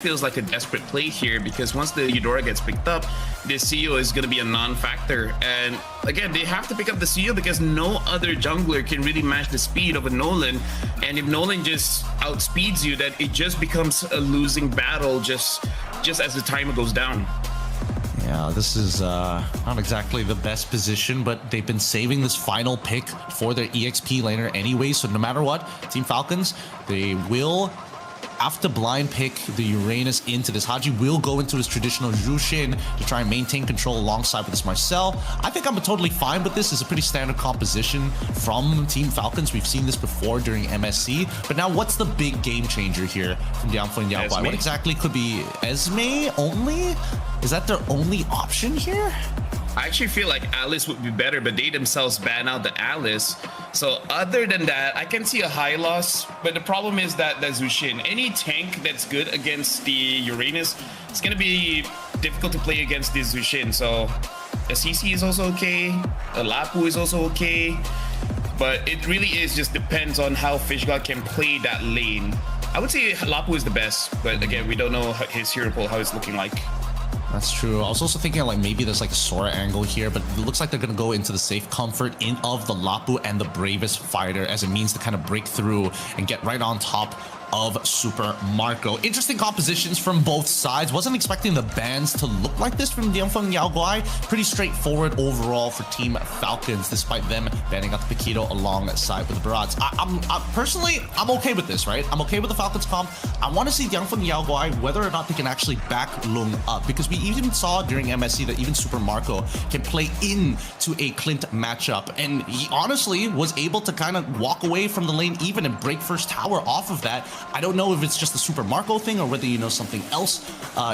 feels like a desperate play here because once the Eudora gets picked up, the CEO is going to be a non-factor. And again, they have to pick up the CEO because no other jungler can really match the speed of a Nolan. And if Nolan just outspeeds you, that it just becomes a losing battle just as the timer goes down. Yeah, this is not exactly the best position, but they've been saving this final pick for their EXP laner anyway. So no matter what, Team Falcons, they will have to blind pick the Uranus into this. Haji will go into his traditional Jushin to try and maintain control alongside with this Marcel. I think I'm totally fine with this. It's a pretty standard composition from Team Falcons. We've seen this before during MSC. But now what's the big game changer here from DIAN FENG YAO GUAI? What exactly could be Esme only? Is that their only option here? I actually feel like Alice would be better, but they themselves ban out the Alice. So other than that, I can see a high loss, but the problem is that the Zushin, any tank that's good against the Uranus, it's going to be difficult to play against this Zushin. So a CC is also okay, a Lapu is also okay, but it really is just depends on how FishGod can play that lane. I would say Lapu is the best, but again, we don't know his hero pool, how it's looking like. That's true. I was also thinking like maybe there's like a Sora angle here, but it looks like they're going to go into the safe comfort of the Lapu and the bravest fighter as a means to kind of break through and get right on top of Super Marco. Interesting compositions from both sides. Wasn't expecting the bans to look like this from DIAN FENG YAO GUAI. Pretty straightforward overall for Team Falcons, despite them banning out the Paquito alongside with the Barats. Personally, I'm okay with this, right? I'm okay with the Falcons comp. I want to see DIAN FENG YAO GUAI whether or not they can actually back Lung up, because we even saw during MSC that even Super Marco can play into a Clint matchup, and he honestly was able to kind of walk away from the lane even and break first tower off of that. I don't know if it's just the Super Marco thing or whether you know something else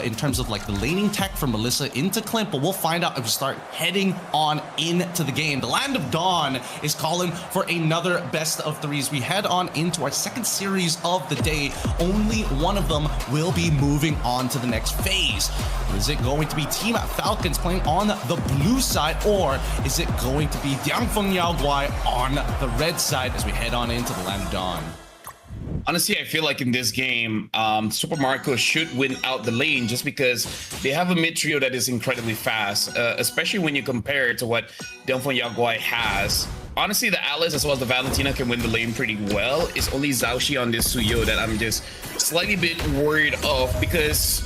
in terms of like the laning tech from Melissa into Clint, but we'll find out if we start heading on into the game. The Land of Dawn is calling for another best of threes. We head on into our second series of the day. Only one of them will be moving on to the next phase. Is it going to be Team Falcons playing on the blue side, or is it going to be DIAN FENG YAO GUAI on the red side as we head on into the Land of Dawn? Honestly, I feel like in this game, Super Marco should win out the lane just because they have a mid trio that is incredibly fast, especially when you compare it to what DIAN FENG YAO GUAI has. Honestly, the Alice as well as the Valentina can win the lane pretty well. It's only Zhaoxi on this Suyo that I'm just slightly bit worried of, because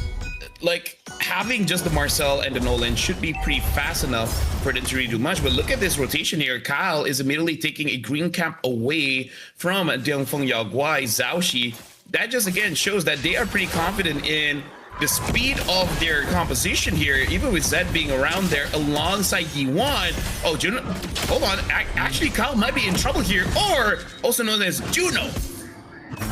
like having just the Marcel and the Nolan should be pretty fast enough for them to really do much. But look at this rotation here. Kyle is immediately taking a green camp away from DIAN FENG YAO GUAI, Zhaoxi. That just again shows that they are pretty confident in the speed of their composition here, even with Zed being around there alongside Yi1. Oh, Juno, hold on. Actually, Kyle might be in trouble here, or also known as Juno.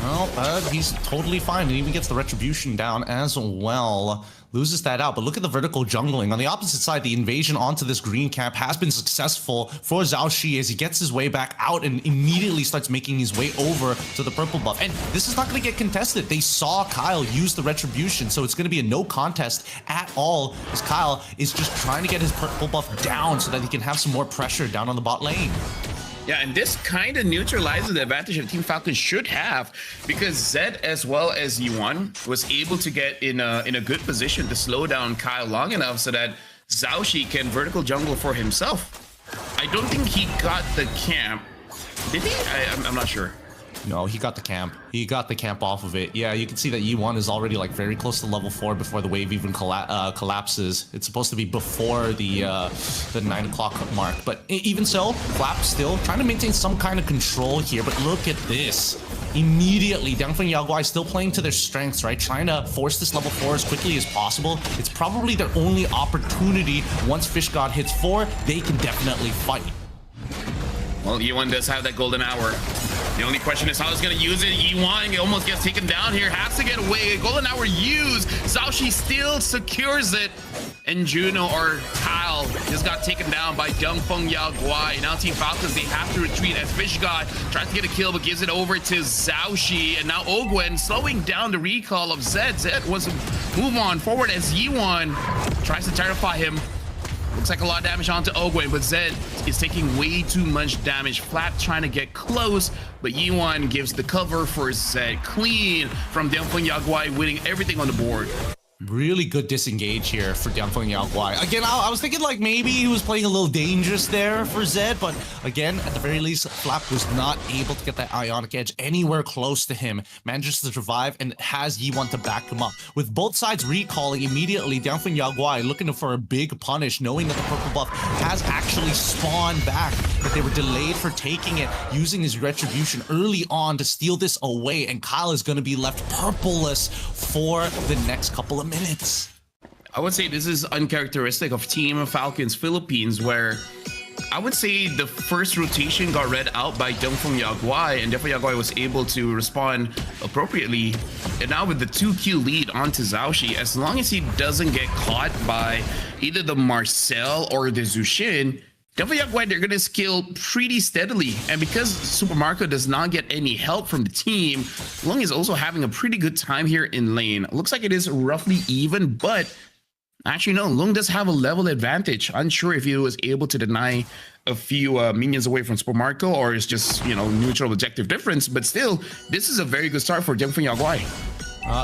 Well, he's totally fine, and even gets the retribution down as well. Loses that out, but look at the vertical jungling. On the opposite side, the invasion onto this green camp has been successful for Zhaoxi as he gets his way back out and immediately starts making his way over to the purple buff. And this is not going to get contested. They saw Kyle use the retribution, so it's going to be a no contest at all, as Kyle is just trying to get his purple buff down so that he can have some more pressure down on the bot lane. Yeah, and this kind of neutralizes the advantage that Team Falcons should have, because Zed as well as Yi1 was able to get in a good position to slow down Kyle long enough so that Zhaoxi can vertical jungle for himself. I don't think he got the camp. Did he? I'm not sure. No, he got the camp. He got the camp off of it. Yeah, you can see that Yi1 is already like very close to level 4 before the wave even collapses. It's supposed to be before the 9 o'clock mark. But even so, Flap still trying to maintain some kind of control here. But look at this. Immediately, DIAN FENG YAO GUAI still playing to their strengths, right? Trying to force this level 4 as quickly as possible. It's probably their only opportunity. Once FishGod hits 4, they can definitely fight. Well, Yi1 does have that golden hour. The only question is how he's going to use it. Yi1 almost gets taken down here. Has to get away. Golden hour used. Zhaoxi still secures it. And Juno or Kyle just got taken down by DIAN FENG YAO GUAI. Now Team Falcons, they have to retreat as FishGod tries to get a kill but gives it over to Zhaoxi. And now Ogwen slowing down the recall of Zed. Zed wants to move on forward as Yi1 tries to terrify him. Looks like a lot of damage onto Ogwen, but Zed is taking way too much damage. Flap trying to get close, but Yi1 gives the cover for Zed. Clean from DIAN FENG YAO GUAI, winning everything on the board. Really good disengage here for DIAN FENG YAO GUAI. Again, I was thinking like maybe he was playing a little dangerous there for Zed, but again, at the very least, Flap was not able to get that Ionic Edge anywhere close to him. Manages to survive and has Yi1 to back him up. With both sides recalling immediately, DIAN FENG YAO GUAI looking for a big punish, knowing that the purple buff has actually spawned back, that they were delayed for taking it, using his retribution early on to steal this away, and Kyle is going to be left purpleless for the next couple of minutes. I would say this is uncharacteristic of Team Falcons Philippines, where I would say the first rotation got read out by DIAN FENG YAO GUAI, and DIAN FENG YAO GUAI was able to respond appropriately. And now with the 2Q lead onto Zhaoxi, as long as he doesn't get caught by either the Marcel or the Zushin, DIAN FENG YAO GUAI, they're going to scale pretty steadily. And because Super Marco does not get any help from the team, Lung is also having a pretty good time here in lane. Looks like it is roughly even, but actually no, Lung does have a level advantage. Unsure if he was able to deny a few minions away from Super Marco, or it's just, you know, neutral objective difference. But still, this is a very good start for DIAN FENG YAO GUAI.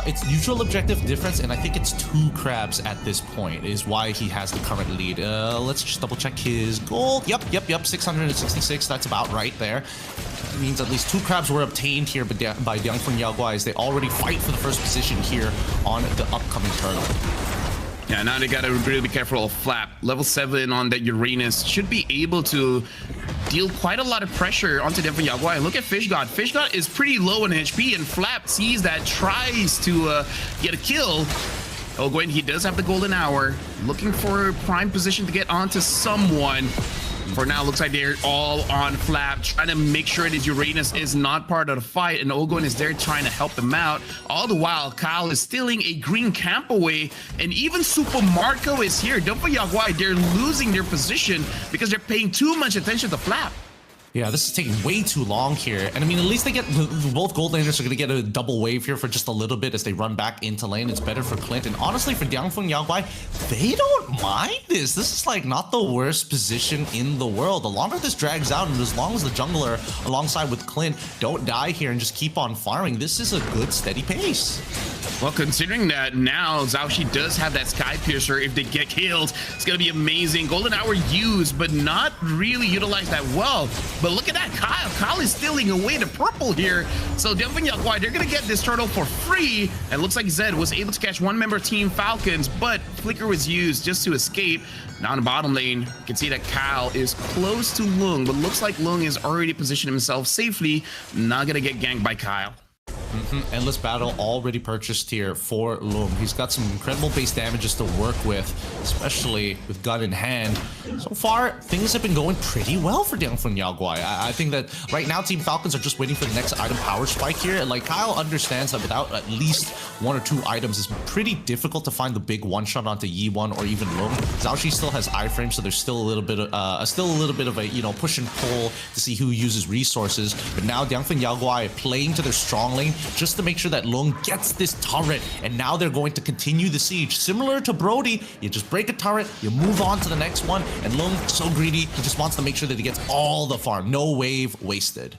It's neutral objective difference, and I think it's 2 crabs at this point is why he has the current lead. Let's just double check his gold. Yep, 666. That's about right there. It means at least 2 crabs were obtained here by DIAN FENG YAO GUAI as they already fight for the first position here on the upcoming tournament. Yeah, now they gotta really be careful of Flap. Level 7 on that Uranus should be able to deal quite a lot of pressure onto DIAN FENG YAO GUAI. Look at Fish God. Fish God is pretty low in HP, and Flap sees that, tries to get a kill. Ogwen, he does have the golden hour, looking for a prime position to get onto someone. For now, looks like they're all on Flap, trying to make sure that Uranus is not part of the fight, and Ogwen is there trying to help them out. All the while, Kyle is stealing a green camp away, and even Super Marco is here. DIAN FENG YAO GUAI, they're losing their position because they're paying too much attention to Flap. Yeah, this is taking way too long here. And I mean, at least they get, both gold laners are going to get a double wave here for just a little bit as they run back into lane. It's better for Clint. And honestly, for DIAN FENG YAO GUAI, they don't mind this. This is like not the worst position in the world. The longer this drags out, and as long as the jungler alongside with Clint don't die here and just keep on farming, this is a good steady pace. Well, considering that now Zhaoxi does have that Sky Piercer, if they get killed, it's going to be amazing. Golden Hour used, but not really utilized that well. But look at that, Kyle. Kyle is stealing away the purple here. So DIAN FENG YAO GUAI, they're going to get this turtle for free. And looks like Zed was able to catch one member Team Falcons, but Flicker was used just to escape. Now in the bottom lane, you can see that Kyle is close to Lung, but looks like Lung has already positioned himself safely. Not going to get ganked by Kyle. Endless Battle already purchased here for Lum. He's got some incredible base damages to work with, especially with gun in hand. So far, things have been going pretty well for DIAN FENG YAO GUAI. I think that right now, Team Falcons are just waiting for the next item power spike here. And like Kyle understands that without at least 1 or 2 items, it's pretty difficult to find the big one-shot onto Yi1 or even Lum. Zhaoxi still has iframe, so there's still a little bit of a, you know, push and pull to see who uses resources. But now DIAN FENG YAO GUAI playing to their strong lane just to make sure that Lung gets this turret, and now they're going to continue the siege. Similar to Brody, you just break a turret, you move on to the next one, and Lung, so greedy, he just wants to make sure that he gets all the farm. No wave wasted.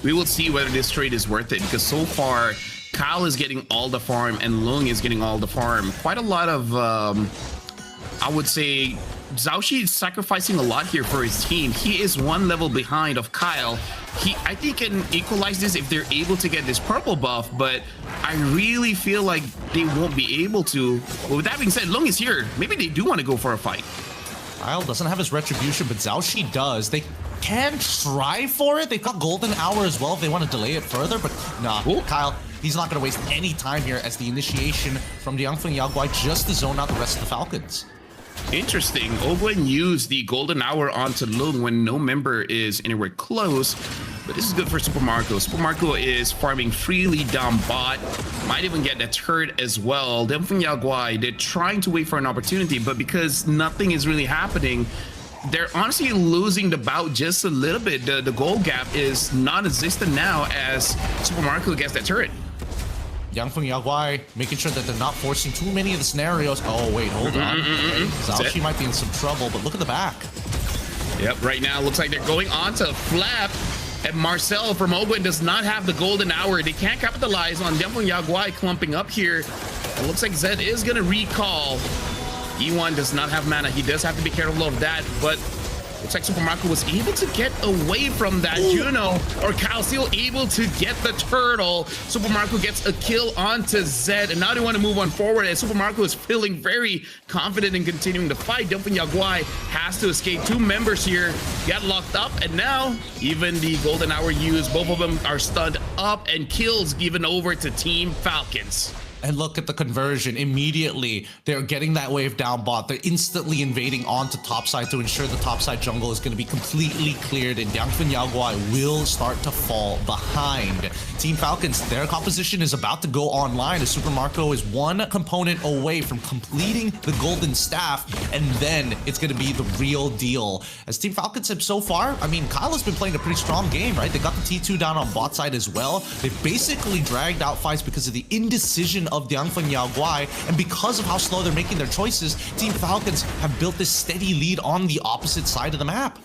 We will see whether this trade is worth it, because so far, Kyle is getting all the farm and Lung is getting all the farm. Quite a lot of, I would say, Zhaoxi is sacrificing a lot here for his team. He is 1 level behind of Kyle. I think can equalize this if they're able to get this purple buff, but I really feel like they won't be able to. But with that being said, Lung is here. Maybe they do want to go for a fight. Kyle doesn't have his retribution, but Zhaoxi does. They can try for it. They've got golden hour as well if they want to delay it further, but nah, Ooh. Kyle, he's not going to waste any time here as the initiation from DIAN FENG YAO GUAI just to zone out the rest of the Falcons. Interesting. Ogwen used the golden hour onto Lung when no member is anywhere close, but this is good for Super Marco. Super Marco is farming freely down bot, might even get that turret as well. DIAN FENG YAO GUAI, they're trying to wait for an opportunity, but because nothing is really happening, they're honestly losing the bout just a little bit. The goal gap is non-existent now as Super Marco gets that turret. DIAN FENG YAO GUAI making sure that they're not forcing too many of the scenarios. Oh, wait, hold on. Okay. Zhaoxi might be in some trouble, but look at the back. Yep, right now looks like they're going on to Flap. And Marcel from Ogwen does not have the golden hour. They can't capitalize on DIAN FENG YAO GUAI clumping up here. It looks like Zed is going to recall. E1 does not have mana. He does have to be careful of that, but looks like Super Marco was able to get away from that. Juno or Kyle still able to get the turtle. Super Marco gets a kill onto Zed, and now they want to move on forward as Super Marco is feeling very confident in continuing the fight. DIAN FENG YAO GUAI has to escape. Two members here get locked up, and now even the golden hour used, both of them are stunned up, and kills given over to Team Falcons. And look at the conversion. Immediately, they're getting that wave down bot. They're instantly invading onto topside to ensure the topside jungle is going to be completely cleared, and DIAN FENG YAO GUAI will start to fall behind. Team Falcons, their composition is about to go online as Super Marco is one component away from completing the golden staff, and then it's going to be the real deal. As Team Falcons have so far, I mean, Kyle has been playing a pretty strong game, right? They got the T2 down on bot side as well. They've basically dragged out fights because of the indecision of DIAN FENG YAO GUAI, and because of how slow they're making their choices, Team Falcons have built this steady lead on the opposite side of the map.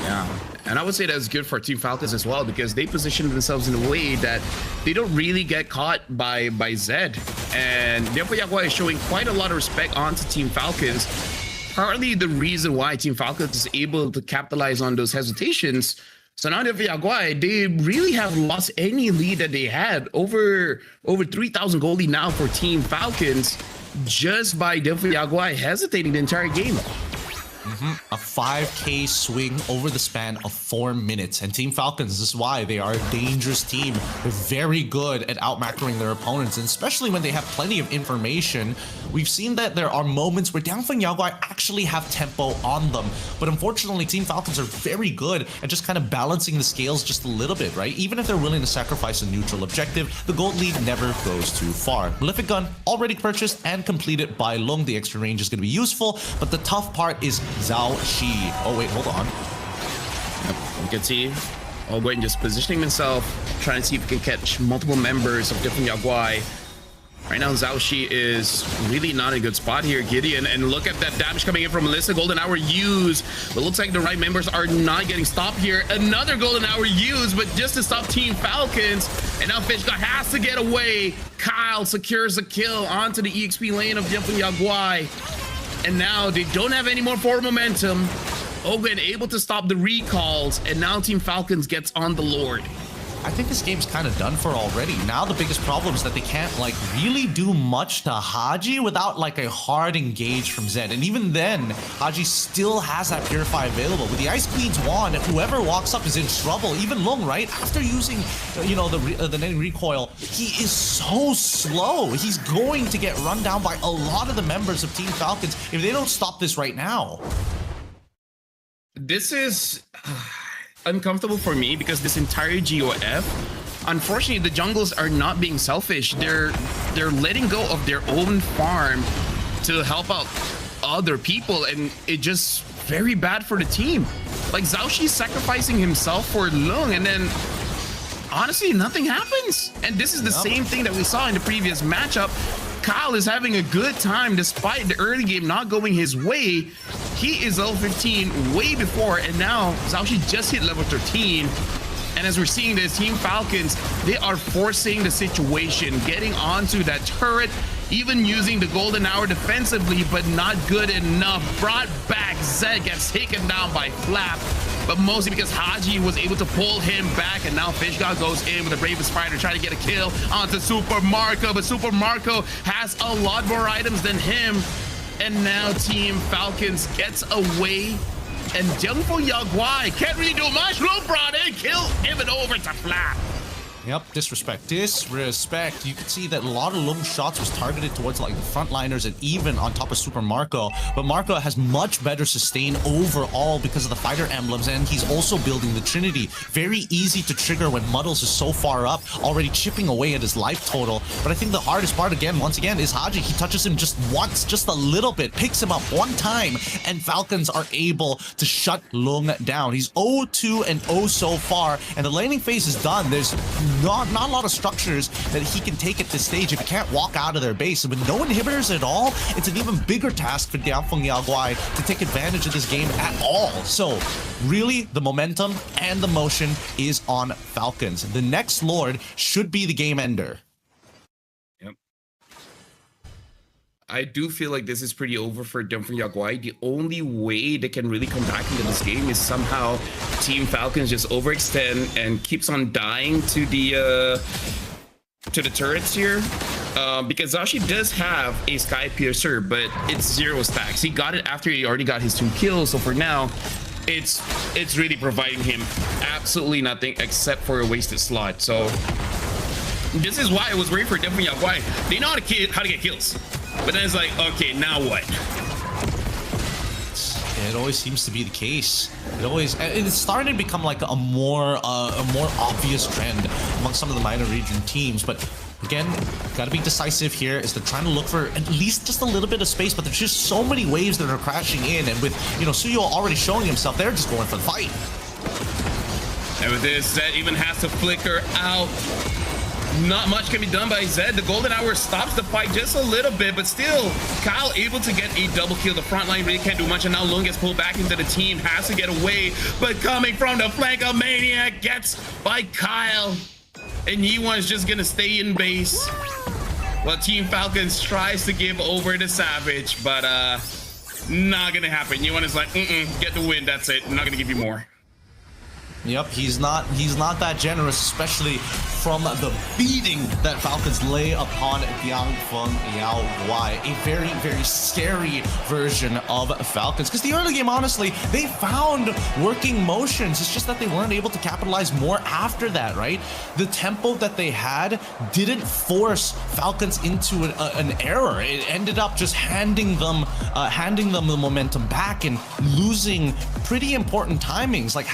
Yeah, and I would say that's good for Team Falcons as well, because they position themselves in a way that they don't really get caught by Zed. And DIAN FENG YAO GUAI is showing quite a lot of respect onto Team Falcons. Partly the reason why Team Falcons is able to capitalize on those hesitations. So now DIAN FENG YAO GUAI, they really have lost any lead that they had. Over 3,000 goal lead now for Team Falcons, just by DIAN FENG YAO GUAI hesitating the entire game. A 5K swing over the span of 4 minutes. And Team Falcons, this is why they are a dangerous team. They're very good at out-macroing their opponents, and especially when they have plenty of information. We've seen that there are moments where DIAN FENG YAO GUAI actually have tempo on them. But unfortunately, Team Falcons are very good at just kind of balancing the scales just a little bit, right? Even if they're willing to sacrifice a neutral objective, the gold lead never goes too far. Malefic Gun already purchased and completed by Lung. The extra range is going to be useful, but the tough part is Zhaoxi. Oh wait, hold on. Yep, you can see Ogwen just positioning himself, trying to see if he can catch multiple members of DIAN FENG YAO GUAI. Right now, Zhaoxi is really not in a good spot here, Gideon. And look at that damage coming in from Melissa. Golden Hour used, but looks like the right members are not getting stopped here. Another Golden Hour used, but just to stop Team Falcons. And now Fishguy has to get away. Kyle secures a kill onto the EXP lane of DIAN FENG YAO GUAI. And now they don't have any more forward momentum. Ogwen able to stop the recalls, and now Team Falcons gets on the Lord. I think this game's kind of done for already. Now the biggest problem is that they can't like really do much to Haji without like a hard engage from Zed. And even then, Haji still has that Purify available. With the Ice Queen's wand, whoever walks up is in trouble. Even Lung, right? After using, you know, the netting recoil, he is so slow. He's going to get run down by a lot of the members of Team Falcons if they don't stop this right now. This is uncomfortable for me because this entire GOF, unfortunately, the jungles are not being selfish. They're letting go of their own farm to help out other people, and it just very bad for the team. Like Zhaoxi sacrificing himself for Lung, and then honestly nothing happens. And this is the same thing that we saw in the previous matchup. Kyle is having a good time despite the early game not going his way. He is level 15 way before, and now Zhaoxi just hit level 13. And as we're seeing this, Team Falcons, they are forcing the situation, getting onto that turret, even using the golden hour defensively, but not good enough. Brought back, Zed gets taken down by Flap, but mostly because Haji was able to pull him back, and now Fishguy goes in with the Bravest Fighter trying to get a kill onto Super Marco, but Super Marco has a lot more items than him. And now Team Falcons gets away, and DIAN FENG YAO GUAI can't really do much. Low brought in, kill, give it over to Flap. Yep, disrespect. Disrespect. You can see that a lot of Lung shots was targeted towards like the frontliners and even on top of Super Marco. But Marco has much better sustain overall because of the fighter emblems, and he's also building the Trinity. Very easy to trigger when Muddles is so far up, already chipping away at his life total. But I think the hardest part once again, is Haji. He touches him just once, just a little bit, picks him up one time, and Falcons are able to shut Lung down. He's 0-2 and 0 so far, and the laning phase is done. There's not a lot of structures that he can take at this stage if he can't walk out of their base. And with no inhibitors at all, it's an even bigger task for DIAN FENG YAO GUAI to take advantage of this game at all. So really, the momentum and the motion is on Falcons. The next Lord should be the game ender. Yep. I do feel like this is pretty over for DIAN FENG YAO GUAI. The only way they can really come back into this game is somehow Team Falcons just overextend and keeps on dying to the turrets here. Because Zashi does have a Sky Piercer, but it's 0 stacks. He got it after he already got his 2 kills. So for now, it's really providing him absolutely nothing except for a wasted slot. So this is why I was worried for DIAN FENG YAO GUAI. They know how to get kills. But then it's like, okay, now what? It always seems to be the case. It's starting to become like a more obvious trend among some of the minor region teams. But again, gotta be decisive here. Is they're trying to look for at least just a little bit of space, but there's just so many waves that are crashing in, and with Suyo already showing himself, they're just going for the fight. And with this, Zed even has to flicker out. Not much can be done by Zed. The golden hour stops the fight just a little bit, but still, Kyle able to get a double kill. The front line really can't do much, and now Lung gets pulled back into the team, has to get away, but coming from the flank of Maniac gets by Kyle, and Yi1's just gonna stay in base while Team Falcons tries to give over to Savage, but not gonna happen. Yi1 is like, get the win, that's it. I'm not gonna give you more. Yep, he's not that generous, especially from the beating that Falcons lay upon DIAN FENG YAO GUAI. A very, very scary version of Falcons. Because the early game, honestly, they found working motions. It's just that they weren't able to capitalize more after that, right? The tempo that they had didn't force Falcons into an error. It ended up just handing them the momentum back and losing pretty important timings. Like